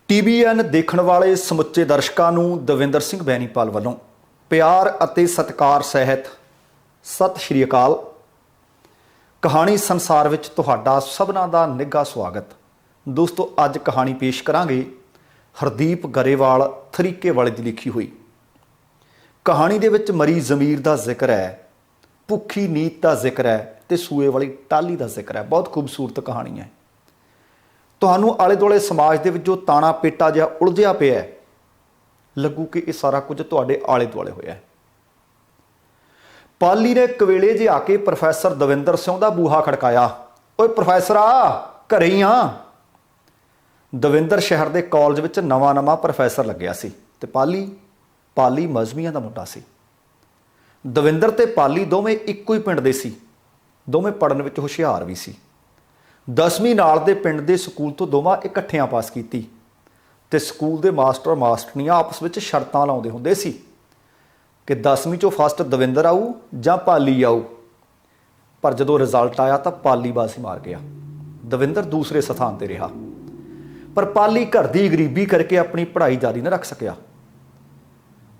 TVN ਦੇਖਣ ਵਾਲੇ ਸਮੁੱਚੇ ਦਰਸ਼ਕਾਂ ਨੂੰ ਦਵਿੰਦਰ ਸਿੰਘ ਬੈਨੀਪਾਲ ਵੱਲੋਂ ਪਿਆਰ ਅਤੇ ਸਤਿਕਾਰ ਸਹਿਤ ਸਤਿ ਸ਼੍ਰੀ ਅਕਾਲ। ਕਹਾਣੀ ਸੰਸਾਰ ਵਿੱਚ ਤੁਹਾਡਾ ਸਭਨਾਂ ਦਾ ਨਿੱਘਾ ਸਵਾਗਤ। ਦੋਸਤੋ, ਅੱਜ ਕਹਾਣੀ ਪੇਸ਼ ਕਰਾਂਗੇ ਹਰਦੀਪ ਗਰੇਵਾਲ ਤਰੀਕੇ ਵਾਲੇ ਦੀ ਲਿਖੀ ਹੋਈ। ਕਹਾਣੀ ਦੇ ਵਿੱਚ ਮਰੀ ਜ਼ਮੀਰ ਦਾ ਜ਼ਿਕਰ ਹੈ, ਭੁੱਖੀ ਨੀਤ ਦਾ ਜ਼ਿਕਰ ਹੈ ਤੇ ਸੂਏ ਵਾਲੀ ਟਾਹਲੀ ਦਾ ਜ਼ਿਕਰ ਹੈ। ਬਹੁਤ ਖੂਬਸੂਰਤ ਕਹਾਣੀ ਹੈ। ਤੁਹਾਨੂੰ ਆਲੇ ਦੁਆਲੇ ਸਮਾਜ ਦੇ ਵਿੱਚ ਜੋ ਤਾਣਾ ਪੇਟਾ ਜਿਹਾ ਉਲਝਿਆ ਪਿਆ ਹੈ, ਲੱਗੂ ਕਿ ਇਹ ਸਾਰਾ ਕੁਝ ਤੁਹਾਡੇ ਆਲੇ ਦੁਆਲੇ ਹੋਇਆ ਹੈ। ਪਾਲੀ ਨੇ ਕਵੇਲੇ ਜੇ ਆ ਕੇ ਪ੍ਰੋਫੈਸਰ ਦਵਿੰਦਰ ਸਿੰਘ ਦਾ ਬੂਹਾ ਖੜਕਾਇਆ। ਓਏ ਪ੍ਰੋਫੈਸਰ ਆ, ਘਰੇ ਹੀ ਆ। ਦਵਿੰਦਰ ਸ਼ਹਿਰ ਦੇ ਕਾਲਜ ਵਿੱਚ ਨਵਾਂ ਪ੍ਰੋਫੈਸਰ ਲੱਗਿਆ ਸੀ ਤੇ ਪਾਲੀ ਮਜ਼੍ਹਬੀਆਂ ਦਾ ਮੁੰਡਾ ਸੀ। ਦਵਿੰਦਰ ਤੇ ਪਾਲੀ ਦੋਵੇਂ ਇੱਕੋ ਹੀ ਪਿੰਡ ਦੇ ਸੀ। ਦੋਵੇਂ ਪੜ੍ਹਨ ਵਿੱਚ ਹੁਸ਼ਿਆਰ ਵੀ ਸੀ। 10ਵੀਂ ਨਾਲ ਦੇ ਪਿੰਡ ਦੇ ਸਕੂਲ ਤੋਂ ਦੋਵਾਂ ਇਕੱਠਿਆਂ ਪਾਸ ਕੀਤੀ ਤੇ ਸਕੂਲ ਦੇ ਮਾਸਟਰ ਮਾਸਟਰਨੀਆਂ ਆਪਸ ਵਿੱਚ ਸ਼ਰਤਾਂ ਲਾਉਂਦੇ ਹੁੰਦੇ ਸੀ ਕਿ 10ਵੀਂ ਚੋਂ ਫਸਟ ਦਵਿੰਦਰ ਆਊ ਜਾਂ ਪਾਲੀ ਆਊ। ਪਰ ਜਦੋਂ ਰਿਜ਼ਲਟ ਆਇਆ ਤਾਂ ਪਾਲੀ ਬਾਜ਼ੀ ਮਾਰ ਗਿਆ। ਦਵਿੰਦਰ ਦੂਸਰੇ ਸਥਾਨ ਤੇ ਰਿਹਾ। ਪਰ ਪਾਲੀ ਘਰ ਦੀ ਗਰੀਬੀ ਕਰਕੇ ਆਪਣੀ ਪੜ੍ਹਾਈ ਜਾਰੀ ਨਾ ਰੱਖ ਸਕਿਆ।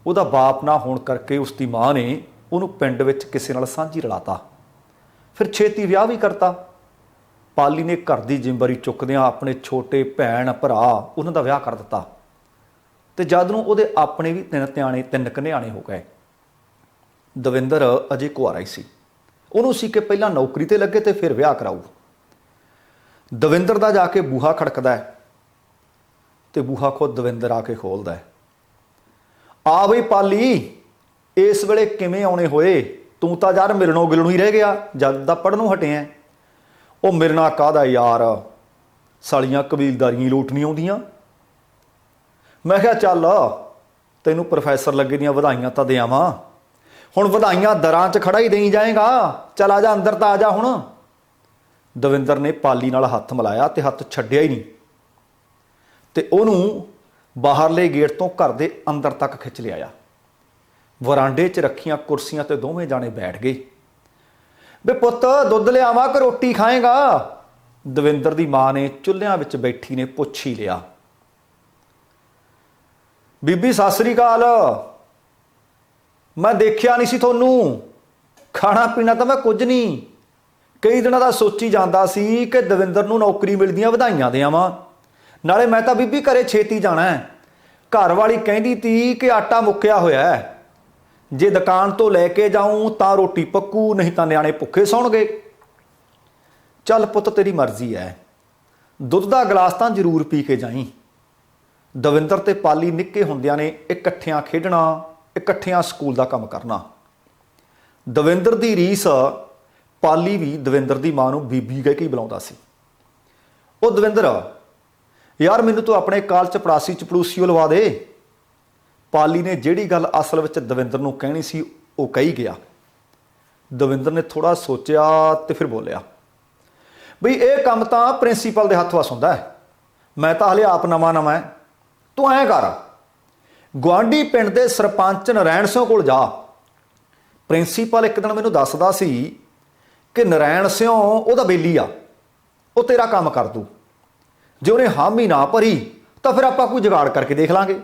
ਉਹਦਾ ਬਾਪ ਨਾ ਹੋਣ ਕਰਕੇ ਉਸ ਦੀ ਮਾਂ ਨੇ ਉਹਨੂੰ ਪਿੰਡ ਵਿੱਚ ਕਿਸੇ ਨਾਲ ਸਾਂਝੀ ਰਲਾਤਾ। ਫਿਰ ਛੇਤੀ ਵਿਆਹ ਵੀ ਕਰਤਾ। ਪਾਲੀ ਨੇ ਘਰ ਦੀ ਜ਼ਿੰਮੇਵਾਰੀ ਚੁੱਕਦਿਆਂ ਆਪਣੇ ਛੋਟੇ ਭੈਣ ਭਰਾ ਉਹਨਾਂ ਦਾ ਵਿਆਹ ਕਰ ਦਿੱਤਾ ਤੇ ਜਦ ਨੂੰ ਉਹਦੇ ਆਪਣੇ ਵੀ ਤਿੰਨ ਕਨਿਆਣੇ ਹੋ ਗਏ। ਦਵਿੰਦਰ ਅਜੇ ਕੁਆਰਾ ਹੀ ਸੀ। ਉਹਨੂੰ ਸੀ ਕਿ ਪਹਿਲਾਂ ਨੌਕਰੀ ਤੇ ਲੱਗੇ ਤੇ ਫਿਰ ਵਿਆਹ ਕਰਾਊ। ਦਵਿੰਦਰ ਦਾ ਜਾ ਕੇ ਬੂਹਾ ਖੜਕਦਾ ਹੈ ਤੇ ਬੂਹਾ ਖੁਦ ਦਵਿੰਦਰ ਆ ਕੇ ਖੋਲਦਾ ਹੈ। ਆ ਬਈ ਪਾਲੀ, ਇਸ ਵੇਲੇ ਕਿਵੇਂ ਆਉਣੇ ਹੋਏ? ਤੂੰ ਤਾਂ ਯਾਰ ਮਿਲਣੋਂ ਗਿਲਣੋਂ ਹੀ ਰਹਿ ਗਿਆ ਜਦ ਦਾ ਪੜ੍ਹਨੋਂ ਹਟਿਆ। ਉਹ ਮਿਲਣਾ ਕਾਹਦਾ ਯਾਰ, ਸਾਲੀਆਂ ਕਬੀਲਦਾਰੀਆਂ ਹੀ ਲੋਟ ਨਹੀਂ ਆਉਂਦੀਆਂ। ਮੈਂ ਕਿਹਾ ਚੱਲ ਤੈਨੂੰ ਪ੍ਰੋਫੈਸਰ ਲੱਗੇ ਦੀਆਂ ਵਧਾਈਆਂ ਤਾਂ ਦਿਆਵਾਂ। ਹੁਣ ਵਧਾਈਆਂ ਦਰਾਂ 'ਚ ਖੜਾ ਹੀ ਦੇਈ ਜਾਏਗਾ। ਚੱਲ ਆ ਜਾ ਅੰਦਰ ਤਾਂ ਆ ਜਾ ਹੁਣ। ਦਵਿੰਦਰ ਨੇ ਪਾਲੀ ਨਾਲ ਹੱਥ ਮਿਲਾਇਆ ਤੇ ਹੱਥ ਛੱਡਿਆ ਹੀ ਨਹੀਂ ਤੇ ਉਹਨੂੰ ਬਾਹਰਲੇ ਗੇਟ ਤੋਂ ਘਰ ਦੇ ਅੰਦਰ ਤੱਕ ਖਿੱਚ ਲਿਆਇਆ। ਵਰਾਂਡੇ 'ਚ ਰੱਖੀਆਂ ਕੁਰਸੀਆਂ ਤੇ ਦੋਵੇਂ ਜਾਣੇ ਬੈਠ ਗਏ। ਬੇ ਪੁੱਤ, ਦੁੱਧ ਲਿਆਵਾਂ ਕਿ ਰੋਟੀ ਖਾਏਗਾ? ਦਵਿੰਦਰ ਦੀ ਮਾਂ ਨੇ ਚੁੱਲ੍ਹਿਆਂ ਵਿੱਚ ਬੈਠੀ ਨੇ ਪੁੱਛ ਹੀ ਲਿਆ। ਬੀਬੀ ਸਤਿ ਸ੍ਰੀ ਅਕਾਲ, ਮੈਂ ਦੇਖਿਆ ਨਹੀਂ ਸੀ ਤੁਹਾਨੂੰ। ਖਾਣਾ ਪੀਣਾ ਤਾਂ ਮੈਂ ਕੁਝ ਨਹੀਂ, ਕਈ ਦਿਨਾਂ ਦਾ ਸੋਚੀ ਜਾਂਦਾ ਸੀ ਕਿ ਦਵਿੰਦਰ ਨੂੰ ਨੌਕਰੀ ਮਿਲਦੀਆਂ ਵਧਾਈਆਂ ਦਿਆਵਾਂ। ਨਾਲੇ ਮੈਂ ਤਾਂ ਬੀਬੀ ਘਰੇ ਛੇਤੀ ਜਾਣਾ ਹੈ। ਘਰ ਵਾਲੀ ਕਹਿੰਦੀ ਤੀ ਕਿ ਆਟਾ ਮੁੱਕਿਆ ਹੋਇਆ ਹੈ, ਜੇ ਦੁਕਾਨ ਤੋਂ ਲੈ ਕੇ ਜਾਊਂ ਤਾਂ ਰੋਟੀ ਪੱਕੂ, ਨਹੀਂ ਤਾਂ ਨਿਆਣੇ ਭੁੱਖੇ ਸੌਣਗੇ। ਚੱਲ ਪੁੱਤ, ਤੇਰੀ ਮਰਜ਼ੀ ਹੈ। ਦੁੱਧ ਦਾ ਗਲਾਸ ਤਾਂ ਜ਼ਰੂਰ ਪੀ ਕੇ ਜਾਈਂ। ਦਵਿੰਦਰ ਤੇ ਪਾਲੀ ਨਿੱਕੇ ਹੁੰਦਿਆਂ ਨੇ ਇਕੱਠਿਆਂ ਖੇਡਣਾ, ਇਕੱਠਿਆਂ ਸਕੂਲ ਦਾ ਕੰਮ ਕਰਨਾ। ਦਵਿੰਦਰ ਦੀ ਰੀਸ ਪਾਲੀ ਵੀ ਦਵਿੰਦਰ ਦੀ ਮਾਂ ਨੂੰ ਬੀਬੀ ਕਹਿ ਕੇ ਬੁਲਾਉਂਦਾ ਸੀ। ਉਹ ਦਵਿੰਦਰ ਯਾਰ, ਮੈਨੂੰ ਤੂੰ ਆਪਣੇ ਕਾਲ ਚਪੜਾਸੀ ਚਪੜੂਸੀਓ ਲਵਾ ਦੇ। ਪਾਲੀ ਨੇ ਜਿਹੜੀ ਗੱਲ ਅਸਲ ਵਿੱਚ ਦਵਿੰਦਰ ਨੂੰ ਕਹਿਣੀ ਸੀ ਉਹ ਕਹੀ ਗਿਆ। ਦਵਿੰਦਰ ਨੇ ਥੋੜਾ ਸੋਚਿਆ ਤੇ ਫਿਰ ਬੋਲਿਆ, ਬਈ ਇਹ ਕੰਮ ਤਾਂ ਪ੍ਰਿੰਸੀਪਲ ਦੇ ਹੱਥ ਵਸ ਹੁੰਦਾ ਹੈ। ਮੈਂ ਤਾਂ ਹਲੇ ਆਪ ਨਵਾਂ ਹੈ। ਤੂੰ ਐਂ ਕਰ, ਗੁਆਂਢੀ ਪਿੰਡ ਦੇ ਸਰਪੰਚ ਨਰੈਣ ਸਿੰਘ ਕੋਲ ਜਾ। ਪ੍ਰਿੰਸੀਪਲ ਇੱਕ ਦਿਨ ਮੈਨੂੰ ਦੱਸਦਾ ਸੀ ਕਿ ਨਰੈਣ ਸਿੰਘ ਉਹਦਾ ਬੇਲੀ ਆ, ਉਹ ਤੇਰਾ ਕੰਮ ਕਰ ਦੂ। ਜੇ ਉਹਨੇ ਹਾਮੀ ਨਾ ਭਰੀ ਤਾਂ ਫਿਰ ਆਪਾਂ ਕੋਈ ਜੁਗਾੜ ਕਰਕੇ ਦੇਖ ਲਾਂਗੇ।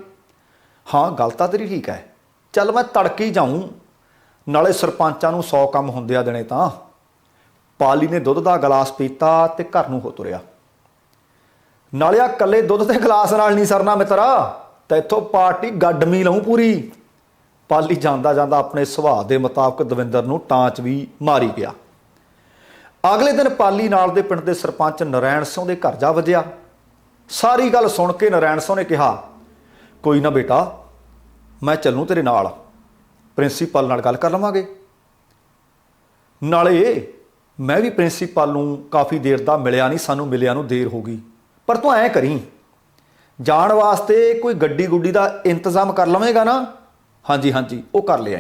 ਹਾਂ, ਗੱਲ ਤਾਂ ਤੇਰੀ ਠੀਕ ਹੈ। ਚੱਲ ਮੈਂ ਤੜਕੇ ਹੀ ਜਾਊਂ, ਨਾਲੇ ਸਰਪੰਚਾਂ ਨੂੰ 100 ਕੰਮ ਹੁੰਦੇ ਆ ਦਿਨੇ ਤਾਂ। ਪਾਲੀ ਨੇ ਦੁੱਧ ਦਾ ਗਲਾਸ ਪੀਤਾ ਤੇ ਘਰ ਨੂੰ ਹੋ ਤੁਰਿਆ। ਨਾਲੇ ਆ ਇਕੱਲੇ ਦੁੱਧ ਦੇ ਗਲਾਸ ਨਾਲ ਨਹੀਂ ਸਰਨਾ ਮਿੱਤਰਾ, ਤਾਂ ਇੱਥੋਂ ਪਾਰਟੀ ਗੱਡਮੀ ਲਊਂ ਪੂਰੀ। ਪਾਲੀ ਜਾਂਦਾ ਜਾਂਦਾ ਆਪਣੇ ਸੁਭਾਅ ਦੇ ਮੁਤਾਬਕ ਦਵਿੰਦਰ ਨੂੰ ਟਾਂਚ ਵੀ ਮਾਰੀ ਗਿਆ। ਅਗਲੇ ਦਿਨ ਪਾਲੀ ਨਾਲ ਦੇ ਪਿੰਡ ਦੇ ਸਰਪੰਚ ਨਰੈਣ ਸਿੰਘ ਦੇ ਘਰ ਜਾ ਵੱਜਿਆ। ਸਾਰੀ ਗੱਲ ਸੁਣ ਕੇ ਨਰੈਣ ਸਿੰਘ ਨੇ ਕਿਹਾ, ਕੋਈ ਨਾ ਬੇਟਾ, ਮੈਂ ਚੱਲੂ ਤੇਰੇ ਨਾਲ, ਪ੍ਰਿੰਸੀਪਲ ਨਾਲ ਗੱਲ ਕਰ ਲਵਾਂਗੇ। ਨਾਲੇ ਮੈਂ ਵੀ ਪ੍ਰਿੰਸੀਪਲ ਨੂੰ ਕਾਫੀ ਦੇਰ ਦਾ ਮਿਲਿਆ ਨਹੀਂ, ਸਾਨੂੰ ਮਿਲਿਆ ਨੂੰ ਦੇਰ ਹੋ ਗਈ। पर तू ऐ करी, जाण वास्ते कोई गड्डी गुड्डी का इंतजाम कर लवेगा ना? हाँ जी हाँ जी, वो कर लिया।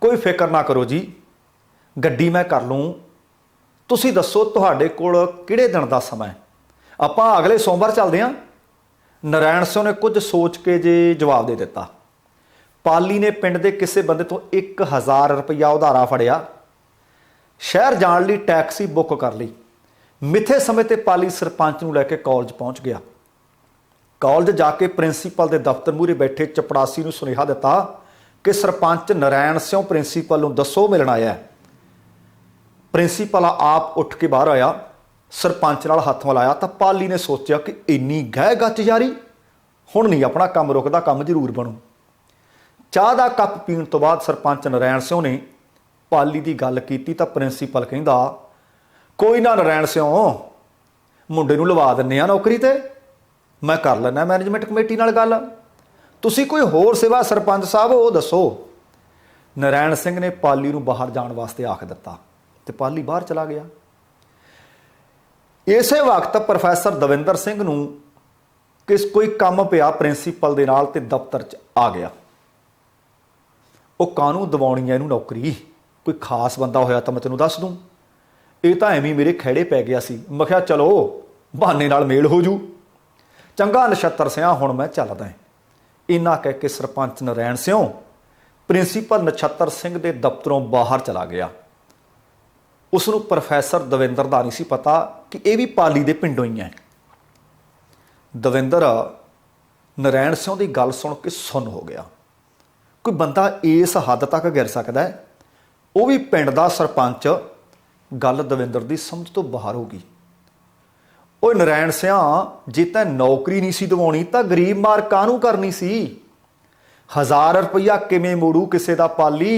कोई फिक्र ना करो जी, गड्डी मैं कर लूँ। तुसी दसो तुहाडे कोल किहड़े दिन का समय? आपां अगले सोमवार चलदे हां। नारायण सिंह ने कुछ सोच के जे जवाब दे दिता। पाली ने पिंड के किसी बंदे तो 1000 रुपया उधारा फड़िया, शहर जाण लई टैक्सी बुक कर ली। मिथे समय ते पाली सरपंच नूं लैके कॉलेज पहुंच गया। कॉलेज जाके प्रिंसीपल के दफ्तर मूहरे बैठे चपड़ासी नूं सुनेहा दिता कि सरपंच नारायण सिंह प्रिंसीपल नूं दसो मिलण आया। प्रिंसीपल आप उठ के बाहर आया, सरपंच नाल हत्थ मिलाया। तो पाली ने सोचा कि इन्नी गह गच जारी, हुण नहीं अपना काम रुकदा, काम जरूर बनू। चाह का कप पीण तो बाद सरपंच नारायण सिंह ने पाली की गल की। तो प्रिंसीपल कहंदा, कोई ना नारायण सिंह, मुंडे नूं लवा दिंदे आ नौकरी ते, मैं कर लैना मैनेजमेंट कमेटी नाल गल, तुसीं कोई होर सेवा सरपंच साहब वो दसो। नारायण सिंह ने पाली नूं बाहर जाण वास्ते आख दिता ते पाली बाहर चला गया। इसे वक्त प्रोफैसर दविंदर सिंह नूं कोई काम पिया प्रिंसीपल दे नाल ते दफ्तर च आ गया। वो कानून दवाउणी है इहनूं नौकरी, कोई खास बंदा होया तो मैं तैनूं दस दूँ, ये तो एवें मेरे खैड़े पै गया सी। मैं कहा चलो बहाने नाल मेल हो जू, चंगा नछत्तर सिंह हुण मैं चलदा। इन्ना कह के सरपंच नारायण सिंह प्रिंसीपल नछत्तर सिंह के दफ्तरों बाहर चला गया। उसनूं प्रोफैसर दविंदर का नहीं सी पता कि यह भी पाली दे पिंडों ही है। दविंदर नारायण सिंह की गल सुन के सुन हो गया। कोई बंदा इस हद तक गिर सकता है, वो भी पिंड का सरपंच। गल दविंदर की समझ तो बाहर हो गई। ਉਹ नारायण सिंह जे तैं नौकरी नहीं सी दिवाउणी तां गरीब मार काहनूं करनी सी? 1000 रुपया किवें मोड़ू किसे दा पाली?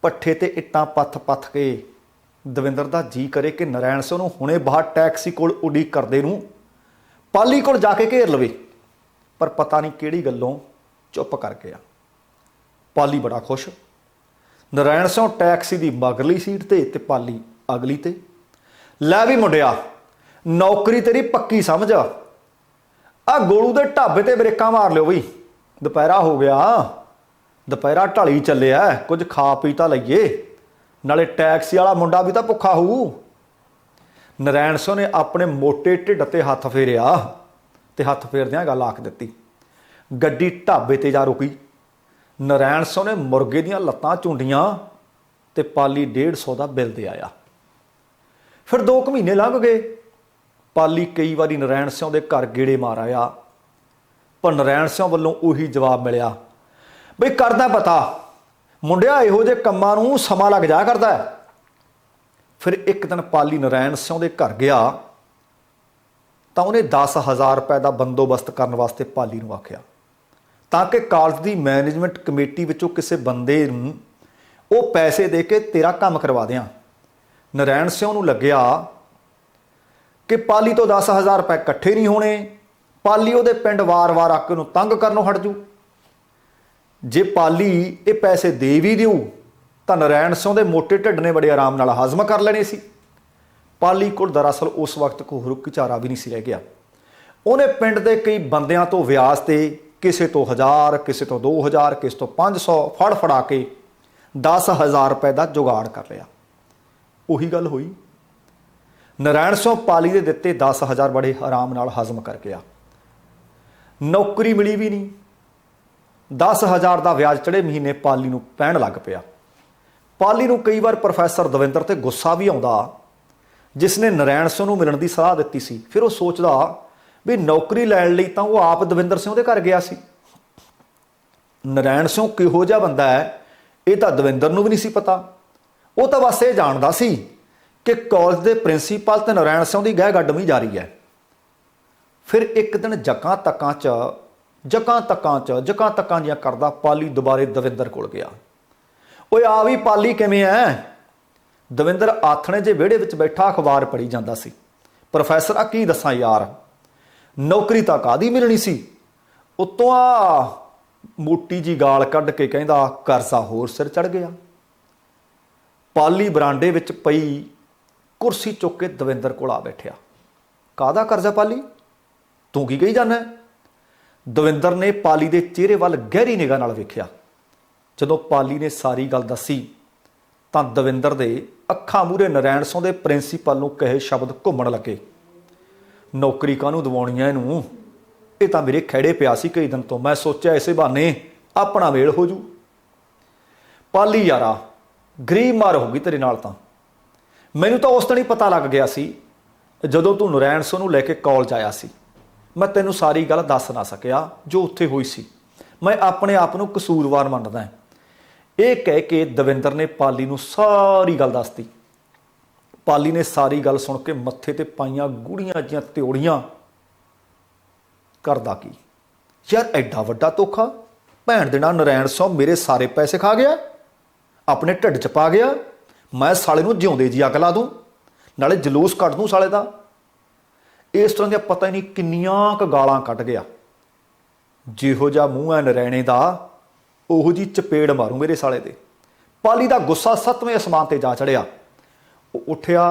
पट्ठे ते इट्टां पत्थ पत्थ के दविंदर दा जी करे कि नारायण सिंह नूं हुणे बाहर टैक्सी कोल उਡੀਕ करदे नूं पाली कोल जाके घेर लवे, पर पता नहीं किहड़ी गल्लों चुप कर गया। पाली बड़ा खुश। नारायण सिंह टैक्सी की मगरली सीट ते पाली अगली ते। लै भी मुंडिया, नौकरी तेरी पक्की समझ, आ गोलू दे ढाबे ते ब्रेकां मार लियो बई, दुपहरा हो गया, दुपहरा ढली चलिया, कुछ खा पी तां लईए, नाले टैक्सी वाला मुंडा भी तां भुखा होऊ। नारायण सिंह ने अपने मोटे ढिड ते हत्थ फेरिया ते हत्थ फेरदियां गल आख दित्ती। गड्डी ढाबे ते जा रुकी। नारायण सिंह ने मुर्गे दीयां लत्तां झुंडियां ते पाली 150 का बिल दे आया। फिर 2 महीने लंघ गए। पाली कई बारी नारायण सिंह के घर गेड़े मार आया, पर नारायण सिंह वालों उही जवाब मिलिया, बई करदा पता मुंडिया, इहो जे कम्मां नूं समां लग जा करदा है। फिर एक दिन पाली नारायण सिंह के घर गया तो उन्हें 10,000 रुपए का बंदोबस्त करने वास्ते पाली नूं आख्या, ताकि कॉलेज की मैनेजमेंट कमेटी विचों किसी बंदे नूं वो पैसे दे के तेरा काम करवा दें। नारायण सिंह नूं लग्या कि पाली तो 10,000 रुपए इकट्ठे नहीं होने, पाली उहदे पिंड वार वार आके उहनूं तंग करनों हट जू। जे पाली ये पैसे दे भी दिऊ तो नारायण सिंह के मोटे ढिड ने बड़े आराम नाल हजम कर लेने सी। पाली कोल दरअसल उस वक्त कोई होर चारा भी नहीं सी रह गया। उन्हें पिंड के कई बंदियां तो व्याज ते किसी तो 1000, किसी तो 2000, किसी तो 500 फड़ फड़ा के 10,000 रुपए का जुगाड़ कर लिया। उही गल हुई। नारायण सिंह पाली दे दिते 10,000 बड़े आराम नाल हजम कर गया। नौकरी मिली भी नहीं। 10,000 का व्याज चढ़े महीने पाली नूं पैण लग पिया। पाली नूं कई बार प्रोफैसर दविंदर ते गुस्सा भी आउंदा, जिसने नारायण सिंह नूं मिलण दी सलाह दित्ती सी। फिर वो सोचदा भी नौकरी लैण लई तां वो आप दविंदर सिंह दे घर गया सी। नारायण सिंह किहो जिहा बंदा है ये तां दविंदर नूं भी नहीं सी पता। वो तो बस ये जाणदा सी कि कॉलेज के प्रिंसीपल ते नारायण सिंह की गह गड्डमी जारी है। फिर एक दिन जकां तकां जिहां करदा पाली दुबारे दविंदर कोल गया। ओए आ भी पाली किवें है? दविंदर आथणे जे विहड़े विच बैठा अखबार पढ़ी जांदा सी। प्रोफैसर आ की दसां यार, नौकरी तां कादी मिलनी सी, उत्तों आ मोटी जी गाल कढ के कहंदा करजा होर सिर चढ़ गया। पाली बरांडे विच पई कुर्सी चुक के दविंदर कोल आ बैठिया। ਕਾਹਦਾ ਕਰਜ਼ਾ ਪਾਲੀ, ਤੂੰ ਕੀ ਕਹੀ ਜਾਂਦਾ? ਦਵਿੰਦਰ ਨੇ ਪਾਲੀ ਦੇ ਚਿਹਰੇ ਵੱਲ ਗਹਿਰੀ ਨਿਗਾਹ ਨਾਲ ਵੇਖਿਆ। ਜਦੋਂ ਪਾਲੀ ਨੇ ਸਾਰੀ ਗੱਲ ਦੱਸੀ ਤਾਂ ਦਵਿੰਦਰ ਦੇ ਅੱਖਾਂ ਮੂਹਰੇ ਨਰੈਣ ਸਿੰਘ ਦੇ ਪ੍ਰਿੰਸੀਪਲ ਨੂੰ ਕਹੇ ਸ਼ਬਦ ਘੁੰਮਣ ਲੱਗੇ। ਨੌਕਰੀ ਕਾਹਨੂੰ ਦਿਵਾਉਣੀ ਐ ਇਹਨੂੰ, ਇਹ ਤਾਂ ਮੇਰੇ ਖਹਿੜੇ ਪਿਆ ਸੀ ਕਈ ਦਿਨ ਤੋਂ, ਮੈਂ ਸੋਚਿਆ ਇਸੇ ਬਹਾਨੇ ਆਪਣਾ ਮੇਲ ਹੋ ਜੂ। ਪਾਲੀ ਯਾਰਾ ਗਰੀਬ ਮਾਰ ਹੋ ਗਈ ਤੇਰੇ ਨਾਲ, ਤਾਂ ਮੈਨੂੰ ਤਾਂ ਉਸ ਦਿਨ ਹੀ ਪਤਾ ਲੱਗ ਗਿਆ ਸੀ ਜਦੋਂ ਤੂੰ ਨਰੈਣ ਸਿੰਘ ਨੂੰ ਲੈ ਕੇ ਕਾਲਜ ਆਇਆ ਸੀ। ਮੈਂ ਤੈਨੂੰ ਸਾਰੀ ਗੱਲ ਦੱਸ ਨਾ ਸਕਿਆ ਜੋ ਉੱਥੇ ਹੋਈ ਸੀ, ਮੈਂ ਆਪਣੇ ਆਪ ਨੂੰ ਕਸੂਰਵਾਰ ਮੰਨਦਾ। ਇਹ ਕਹਿ ਕੇ ਦਵਿੰਦਰ ਨੇ ਪਾਲੀ ਨੂੰ ਸਾਰੀ ਗੱਲ ਦੱਸਤੀ। ਪਾਲੀ ਨੇ ਸਾਰੀ ਗੱਲ ਸੁਣ ਕੇ ਮੱਥੇ ਤੇ ਪਾਈਆਂ ਗੂੜੀਆਂ ਜੀਆਂ ਤਿਉੜੀਆਂ। ਕਰਦਾ ਕੀ ਯਾਰ, ਐਡਾ ਵੱਡਾ ਧੋਖਾ, ਭੈਣ ਦੇ ਨਾਲ ਨਰੈਣ ਸਿੰਘ ਮੇਰੇ ਸਾਰੇ ਪੈਸੇ ਖਾ ਗਿਆ, ਆਪਣੇ ਢਿੱਡ 'ਚ ਪਾ ਗਿਆ। ਮੈਂ ਸਾਲੇ ਨੂੰ ਜਿਉਂਦੇ ਜੀ ਅੱਗ ਲਾ ਦੂੰ, ਨਾਲੇ ਜਲੂਸ ਕੱਢ ਦੂੰ ਸਾਲੇ ਦਾ। ਇਸ ਤਰ੍ਹਾਂ ਦੀਆਂ ਪਤਾ ਹੀ ਨਹੀਂ ਕਿੰਨੀਆਂ ਕੁ ਗਾਲਾਂ ਕੱਢ ਗਿਆ। ਜਿਹੋ ਜਿਹਾ ਮੂੰਹ ਹੈ ਨਰੈਣੇ ਦਾ, ਉਹੋ ਜੀ ਚਪੇੜ ਮਾਰੂ ਮੇਰੇ ਸਾਲੇ ਦੇ। ਪਾਲੀ ਦਾ ਗੁੱਸਾ 7ਵੇਂ ਅਸਮਾਨ ਤੇ ਜਾ ਚੜਿਆ। ਉਹ ਉੱਠਿਆ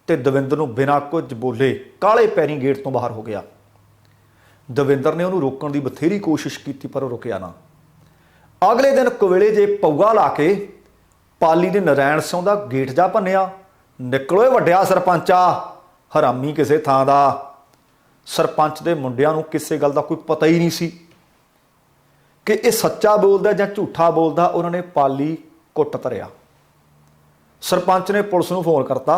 ਤੇ ਦਵਿੰਦਰ ਨੂੰ ਬਿਨਾਂ ਕੁਝ ਬੋਲੇ ਕਾਲੇ ਪੈਰੀਂ ਗੇਟ ਤੋਂ ਬਾਹਰ ਹੋ ਗਿਆ। ਦਵਿੰਦਰ ਨੇ ਉਹਨੂੰ ਰੋਕਣ ਦੀ ਬਥੇਰੀ ਕੋਸ਼ਿਸ਼ ਕੀਤੀ ਪਰ ਉਹ ਰੁਕਿਆ ਨਾ। ਅਗਲੇ ਦਿਨ ਕੁਵੇਲੇ ਜੇ ਪਊਆ ਲਾ ਕੇ ਪਾਲੀ ਨੇ ਨਰੈਣ ਸਿੰਘ ਦਾ ਗੇਟ ਜਾ ਭੰਨਿਆ। ਨਿਕਲੋਏ ਵੱਡਿਆ ਸਰਪੰਚਾ, ਹਰਾਮੀ ਕਿਸੇ ਥਾਂ ਦਾ। ਸਰਪੰਚ ਦੇ ਮੁੰਡਿਆਂ ਨੂੰ ਕਿਸੇ ਗੱਲ ਦਾ ਕੋਈ ਪਤਾ ਹੀ ਨਹੀਂ ਸੀ ਕਿ ਇਹ ਸੱਚਾ ਬੋਲਦਾ ਜਾਂ ਝੂਠਾ ਬੋਲਦਾ। ਉਹਨਾਂ ਨੇ ਪਾਲੀ ਕੁੱਟ ਧਰਿਆ। ਸਰਪੰਚ ਨੇ ਪੁਲਿਸ ਨੂੰ ਫੋਨ ਕਰਤਾ।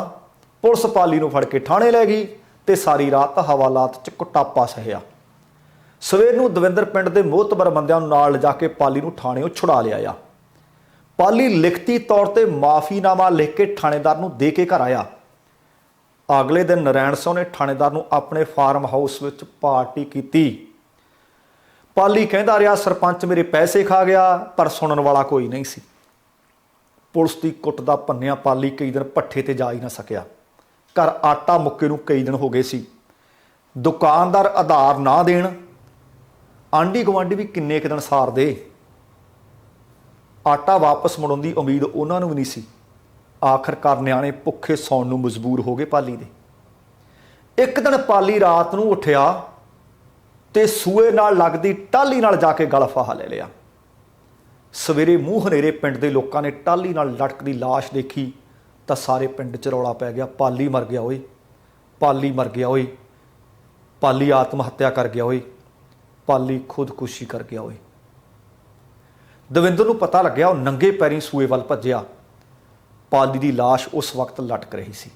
ਪੁਲਿਸ ਪਾਲੀ ਨੂੰ ਫੜ ਕੇ ਥਾਣੇ ਲੈ ਗਈ ਤੇ ਸਾਰੀ ਰਾਤ ਹਵਾਲਾਤ 'ਚ ਕੁੱਟਾਪਾ ਸਹਿਆ। ਸਵੇਰ ਨੂੰ ਦਵਿੰਦਰ ਪਿੰਡ ਦੇ ਮੋਹਤਬਰ ਬੰਦਿਆਂ ਨੂੰ ਨਾਲ ਲਿਜਾ ਕੇ ਪਾਲੀ ਨੂੰ ਥਾਣਿਓਂ ਛੁਡਾ ਲਿਆਇਆ। ਪਾਲੀ ਲਿਖਤੀ ਤੌਰ ਤੇ ਮਾਫੀਨਾਮਾ ਲਿਖ ਕੇ ਥਾਣੇਦਾਰ ਨੂੰ ਦੇ ਕੇ ਘਰ ਆਇਆ। ਅਗਲੇ ਦਿਨ ਨਰੈਣ ਸਿੰਘ ਨੇ ਥਾਣੇਦਾਰ ਨੂੰ ਆਪਣੇ ਫਾਰਮ ਹਾਊਸ ਵਿੱਚ ਪਾਰਟੀ ਕੀਤੀ। ਪਾਲੀ ਕਹਿੰਦਾ ਰਿਹਾ ਸਰਪੰਚ ਮੇਰੇ ਪੈਸੇ ਖਾ ਗਿਆ, ਪਰ ਸੁਣਨ ਵਾਲਾ ਕੋਈ ਨਹੀਂ ਸੀ। ਪੁਲਿਸ ਦੀ ਕੁੱਟ ਦਾ ਭੰਨਿਆ ਪਾਲੀ ਕਈ ਦਿਨ ਭੱਠੇ ਤੇ ਜਾ ਹੀ ਨਾ ਸਕਿਆ। ਘਰ ਆਟਾ ਮੁੱਕੇ ਨੂੰ ਕਈ ਦਿਨ ਹੋ ਗਏ ਸੀ। ਦੁਕਾਨਦਾਰ ਆਧਾਰ ਨਾ ਦੇਣ, ਆਂਢੀ ਗੁਆਂਢੀ ਵੀ ਕਿੰਨੇ ਕੁ ਦਿਨ ਸਾਰਦੇ। ਆਟਾ ਵਾਪਸ ਮੁੜਨ ਦੀ ਉਮੀਦ ਉਹਨਾਂ ਨੂੰ ਵੀ ਨਹੀਂ ਸੀ। ਆਖਰਕਾਰ ਨਿਆਣੇ ਭੁੱਖੇ ਸੌਣ ਨੂੰ ਮਜਬੂਰ ਹੋ ਗਏ ਪਾਲੀ ਦੇ। ਇੱਕ ਦਿਨ ਪਾਲੀ ਰਾਤ ਨੂੰ ਉੱਠਿਆ ਤੇ ਸੂਏ ਨਾਲ ਲੱਗਦੀ ਟਾਹਲੀ ਨਾਲ ਜਾ ਕੇ ਗਲ ਫਾਹਾ ਲੈ ਲਿਆ। ਸਵੇਰੇ ਮੂੰਹ ਹਨੇਰੇ ਪਿੰਡ ਦੇ ਲੋਕਾਂ ਨੇ ਟਾਹਲੀ ਨਾਲ ਲਟਕਦੀ ਲਾਸ਼ ਦੇਖੀ ਤਾਂ ਸਾਰੇ ਪਿੰਡ 'ਚ ਰੌਲਾ ਪੈ ਗਿਆ, ਪਾਲੀ ਮਰ ਗਿਆ ਓਏ, ਪਾਲੀ ਮਰ ਗਿਆ ਓਏ, ਪਾਲੀ ਆਤਮ ਹੱਤਿਆ ਕਰ ਗਿਆ ਓਏ, ਪਾਲੀ ਖੁਦਕੁਸ਼ੀ ਕਰ ਗਿਆ ਓਏ। ਦਵਿੰਦਰ ਨੂੰ ਪਤਾ ਲੱਗਿਆ। ਉਹ ਨੰਗੇ ਪੈਰੀਂ ਸੂਏ ਵੱਲ ਭੱਜਿਆ। ਪਾਲੀ ਦੀ ਲਾਸ਼ ਉਸ ਵਕਤ ਲਟਕ ਰਹੀ ਸੀ।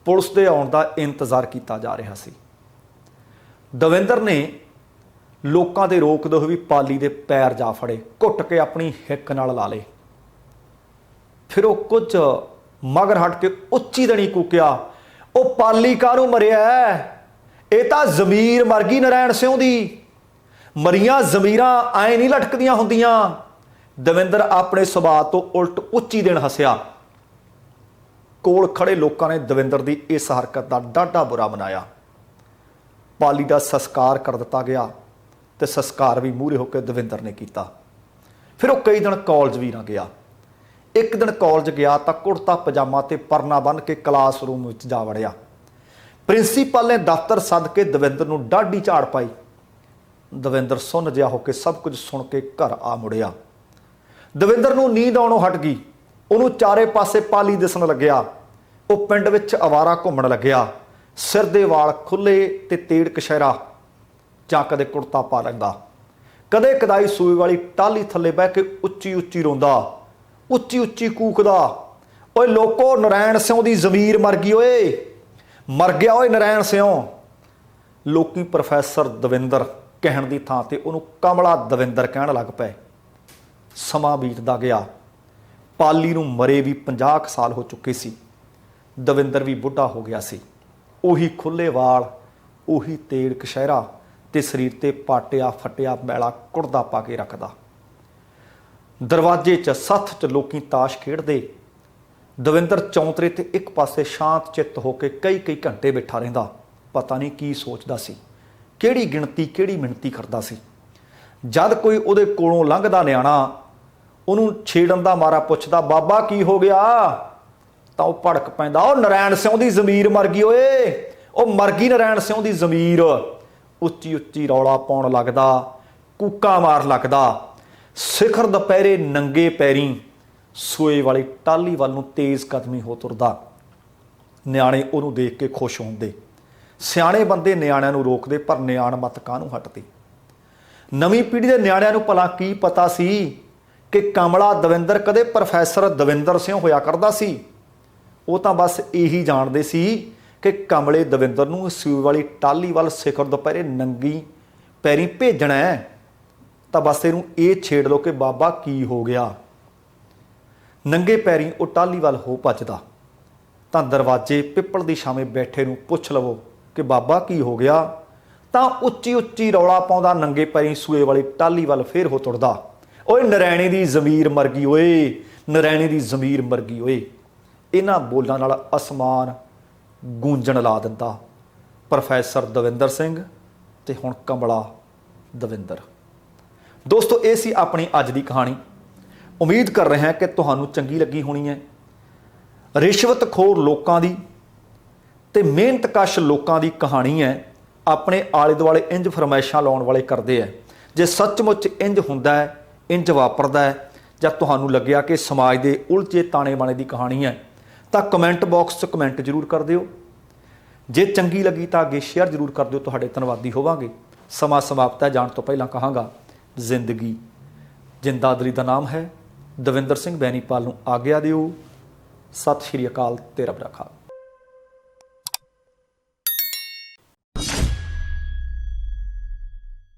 ਪੁਲਿਸ ਦੇ ਆਉਣ ਦਾ ਇੰਤਜ਼ਾਰ ਕੀਤਾ ਜਾ ਰਿਹਾ ਸੀ। ਦਵਿੰਦਰ ਨੇ ਲੋਕਾਂ ਦੇ ਰੋਕਦੇ ਹੋਏ ਵੀ ਪਾਲੀ ਦੇ ਪੈਰ ਜਾ ਫੜੇ, ਘੁੱਟ ਕੇ ਆਪਣੀ ਹਿੱਕ ਨਾਲ ਲਾ ਲਏ। ਫਿਰ ਉਹ ਕੁਝ ਮਗਰ ਹਟ ਕੇ ਉੱਚੀ ਦਣੀ ਕੂਕਿਆ, ਉਹ ਪਾਲੀ ਕਾਹਨੂੰ ਮਰਿਆ? ਇਹ ਤਾਂ ਜ਼ਮੀਰ ਮਰ ਗਈ ਨਰੈਣ ਸਿੰਘ ਦੀ। ਮਰੀਆਂ ਜ਼ਮੀਰਾਂ ਐਂ ਨਹੀਂ ਲਟਕਦੀਆਂ ਹੁੰਦੀਆਂ। ਦਵਿੰਦਰ ਆਪਣੇ ਸੁਭਾਅ ਤੋਂ ਉਲਟ ਉੱਚੀ ਦੇਣ ਹੱਸਿਆ। ਕੋਲ ਖੜੇ ਲੋਕਾਂ ਨੇ ਦਵਿੰਦਰ ਦੀ ਇਸ ਹਰਕਤ ਦਾ ਡਾਢਾ ਬੁਰਾ ਮਨਾਇਆ। ਪਾਲੀ ਦਾ ਸੰਸਕਾਰ ਕਰ ਦਿੱਤਾ ਗਿਆ ਤੇ ਸੰਸਕਾਰ ਵੀ ਮੂਹਰੇ ਹੋ ਕੇ ਦਵਿੰਦਰ ਨੇ ਕੀਤਾ। ਫਿਰ ਉਹ ਕਈ ਦਿਨ ਕਾਲਜ ਵੀ ਨਾ ਗਿਆ। ਇੱਕ ਦਿਨ ਕਾਲਜ ਗਿਆ ਤਾਂ ਕੁੜਤਾ ਪਜਾਮਾ ਤੇ ਪਰਨਾ ਬੰਨ੍ਹ ਕੇ ਕਲਾਸਰੂਮ ਵਿੱਚ ਜਾ ਵੜਿਆ। ਪ੍ਰਿੰਸੀਪਲ ਨੇ ਦਫ਼ਤਰ ਸੱਦ ਕੇ ਦਵਿੰਦਰ ਨੂੰ ਡਾਢੀ ਝਾੜ ਪਾਈ। ਦਵਿੰਦਰ ਸੁੰਨ ਜਿਹਾ ਹੋ ਕੇ ਸਭ ਕੁਝ ਸੁਣ ਕੇ ਘਰ ਆ ਮੁੜਿਆ। ਦਵਿੰਦਰ ਨੂੰ ਨੀਂਦ ਆਉਣੋਂ ਹਟ ਗਈ। ਉਹਨੂੰ ਚਾਰੇ ਪਾਸੇ ਪਾਲੀ ਦਿਸਣ ਲੱਗਿਆ। ਉਹ ਪਿੰਡ ਵਿੱਚ ਅਵਾਰਾ ਘੁੰਮਣ ਲੱਗਿਆ। ਸਿਰ ਦੇ ਵਾਲ ਖੁੱਲੇ ਤੇ ਤੇੜ ਕਸ਼ਹਿਰਾ, ਜਾਂ ਕਦੇ ਕੁੜਤਾ ਪਾ ਲੈਂਦਾ, ਕਦੇ ਕਦਾਈ ਸੂਈ ਵਾਲੀ ਟਾਹਲੀ ਥੱਲੇ ਬਹਿ ਕੇ ਉੱਚੀ ਉੱਚੀ ਰੋਂਦਾ, ਉੱਚੀ ਉੱਚੀ ਕੂਕਦਾ, ਓਏ ਲੋਕੋ ਨਰੈਣ ਸਿੰਘ ਦੀ ਜ਼ਮੀਰ ਮਰ ਗਈ ਓਏ, ਮਰ ਗਿਆ ਓਏ ਨਰੈਣ ਸਿੰਘ। ਲੋਕੀ ਪ੍ਰੋਫੈਸਰ ਦਵਿੰਦਰ ਕਹਿਣ ਦੀ ਥਾਂ ਤੇ ਉਹਨੂੰ ਕਮਲਾ ਦਵਿੰਦਰ ਕਹਿਣ ਲੱਗ ਪਏ। ਸਮਾਂ ਬੀਤਦਾ ਗਿਆ। ਪਾਲੀ ਨੂੰ ਮਰੇ ਵੀ 50 ਸਾਲ ਹੋ ਚੁੱਕੇ ਸੀ। ਦਵਿੰਦਰ ਵੀ ਬੁੱਢਾ ਹੋ ਗਿਆ ਸੀ। ਉਹੀ ਖੁੱਲੇ ਵਾਲ, ਉਹੀ ਤੇੜ ਕਸ਼ਹਿਰਾ ਤੇ ਸਰੀਰ ਤੇ ਪਾਟਿਆ ਫਟਿਆ ਮੈਲਾ ਕੁੜਦਾ ਪਾ ਕੇ ਰੱਖਦਾ। ਦਰਵਾਜ਼ੇ 'ਚ ਸੱਥ 'ਚ ਲੋਕੀ ਤਾਸ਼ ਖੇਡਦੇ। ਦਵਿੰਦਰ ਚੌਂਤਰੇ ਤੇ ਇੱਕ ਪਾਸੇ ਸ਼ਾਂਤ ਚਿੱਤ ਹੋ ਕੇ ਕਈ ਘੰਟੇ ਬੈਠਾ ਰਹਿੰਦਾ। ਪਤਾ ਨਹੀਂ ਕੀ ਸੋਚਦਾ ਸੀ, ਕਿਹੜੀ ਗਿਣਤੀ ਕਿਹੜੀ ਮਿਣਤੀ ਕਰਦਾ ਸੀ। ਜਦ ਕੋਈ ਉਹਦੇ ਕੋਲੋਂ ਲੰਘਦਾ ਨਿਆਣਾ ਉਹਨੂੰ ਛੇੜਨ ਦਾ ਮਾਰਾ ਪੁੱਛਦਾ, ਬਾਬਾ ਕੀ ਹੋ ਗਿਆ, ਤਾਂ ਉਹ ਭੜਕ ਪੈਂਦਾ, ਉਹ ਨਰੈਣ ਸਿੰਘ ਦੀ ਜ਼ਮੀਰ ਮਰ ਗਈ ਓਏ, ਉਹ ਮਰਗੀ ਨਰੈਣ ਸਿਉਂ ਦੀ ਜ਼ਮੀਰ ਉੱਚੀ ਉੱਚੀ ਰੌਲਾ ਪਾਉਣ ਲੱਗਦਾ, ਕੂਕਾਂ ਮਾਰ ਲੱਗਦਾ। ਸਿਖਰ ਦੁਪਹਿਰੇ ਨੰਗੇ ਪੈਰੀਂ ਸੋਏ ਵਾਲੀ ਟਾਹਲੀ ਵੱਲ ਨੂੰ ਤੇਜ਼ ਕਦਮੀ ਹੋ ਤੁਰਦਾ। ਨਿਆਣੇ ਉਹਨੂੰ ਦੇਖ ਕੇ ਖੁਸ਼ ਹੁੰਦੇ, ਸਿਆਣੇ ਬੰਦੇ ਨਿਆਣਿਆਂ ਨੂੰ ਰੋਕਦੇ, ਪਰ ਨਿਆਣ ਮਤ ਕਾਹਨੂੰ ਹਟਦੀ। ਨਵੀਂ ਪੀੜ੍ਹੀ ਦੇ ਨਿਆਣਿਆਂ ਨੂੰ ਭਲਾ ਕੀ ਪਤਾ ਸੀ ਕਿ ਕਮਲਾ ਦਵਿੰਦਰ ਕਦੇ ਪ੍ਰੋਫੈਸਰ ਦਵਿੰਦਰ ਸਿੰਘ ਹੋਇਆ ਕਰਦਾ ਸੀ। ਉਹ ਤਾਂ ਬਸ ਇਹੀ ਜਾਣਦੇ ਸੀ ਕਿ ਕਮਲੇ ਦਵਿੰਦਰ ਨੂੰ ਸੂਏ ਵਾਲੀ ਟਾਹਲੀ ਵੱਲ ਸਿਖਰ ਦੁਪਹਿਰੇ ਨੰਗੀ ਪੈਰੀਂ ਭੇਜਣਾ ਹੈ, ਤਾਂ ਬਸ ਇਹਨੂੰ ਇਹ ਛੇੜ ਲਓ ਕਿ ਬਾਬਾ ਕੀ ਹੋ ਗਿਆ। ਨੰਗੇ ਪੈਰੀਂ ਉਹ ਟਾਹਲੀ ਵੱਲ ਹੋ ਭੱਜਦਾ ਤਾਂ ਦਰਵਾਜ਼ੇ ਪਿੱਪਲ ਦੀ ਛਾਵੇਂ ਬੈਠੇ ਨੂੰ ਪੁੱਛ ਲਵੋ ਕਿ ਬਾਬਾ ਕੀ ਹੋ ਗਿਆ, ਤਾਂ ਉੱਚੀ ਉੱਚੀ ਰੌਲਾ ਪਾਉਂਦਾ ਨੰਗੇ ਪੈਰੀਂ ਸੂਏ ਵਾਲੀ ਟਾਹਲੀ ਵੱਲ ਫੇਰ ਹੋ ਤੁਰਦਾ। ਓਏ ਨਰੈਣੀ ਦੀ ਜ਼ਮੀਰ ਮਰ ਗਈ ਓਏ, ਨਰੈਣੀ ਦੀ ਜ਼ਮੀਰ ਮਰ ਗਈ ਓਏ। ਇਹਨਾਂ ਬੋਲਾਂ ਨਾਲ ਅਸਮਾਨ ਗੂੰਜਣ ਲਾ ਦਿੰਦਾ ਪ੍ਰੋਫੈਸਰ ਦਵਿੰਦਰ ਸਿੰਘ ਤੇ ਹੁਣ ਕਮਲਾ ਦਵਿੰਦਰ। ਦੋਸਤੋ, ਇਹ ਸੀ ਆਪਣੀ ਅੱਜ ਦੀ ਕਹਾਣੀ। ਉਮੀਦ ਕਰ ਰਹੇ ਹਾਂ ਕਿ ਤੁਹਾਨੂੰ ਚੰਗੀ ਲੱਗੀ ਹੋਣੀ ਹੈ। ਰਿਸ਼ਵਤਖੋਰ ਲੋਕਾਂ ਦੀ ਤੇ ਮਿਹਨਤਕਸ਼ ਲੋਕਾਂ ਦੀ ਕਹਾਣੀ ਹੈ। ਆਪਣੇ ਆਲੇ ਦੁਆਲੇ ਇੰਜ ਫਰਮਾਇਸ਼ਾਂ ਲਾਉਣ ਵਾਲੇ ਕਰਦੇ ਹੈ। ਜੇ ਸੱਚਮੁੱਚ ਇੰਜ ਹੁੰਦਾ ਹੈ, ਇੰਜ ਵਾਪਰਦਾ ਹੈ, ਜਾਂ ਤੁਹਾਨੂੰ ਲੱਗਿਆ ਕਿ ਸਮਾਜ ਦੇ ਉਲਝੇ ਤਾਣੇ ਬਾਣੇ ਦੀ ਕਹਾਣੀ ਹੈ, ਤਾਂ ਕਮੈਂਟ ਬਾਕਸ 'ਚ ਕਮੈਂਟ ਜ਼ਰੂਰ ਕਰ ਦਿਓ। ਜੇ ਚੰਗੀ ਲੱਗੀ ਤਾਂ ਅੱਗੇ ਸ਼ੇਅਰ ਜ਼ਰੂਰ ਕਰ ਦਿਓ। ਤੁਹਾਡੇ ਧੰਨਵਾਦੀ ਹੋਵਾਂਗੇ। ਸਮਾਂ ਸਮਾਪਤ ਹੈ, ਜਾਣ ਤੋਂ ਪਹਿਲਾਂ ਕਹਾਂਗਾ, ਜ਼ਿੰਦਗੀ ਜਿੰਦਾਦਰੀ ਦਾ ਨਾਮ ਹੈ। ਦਵਿੰਦਰ ਸਿੰਘ ਬੈਨੀਪਾਲ ਨੂੰ ਆਗਿਆ ਦਿਓ। ਸਤਿ ਸ਼੍ਰੀ ਅਕਾਲ ਤੇ ਰੱਬ ਰਾਖਾ।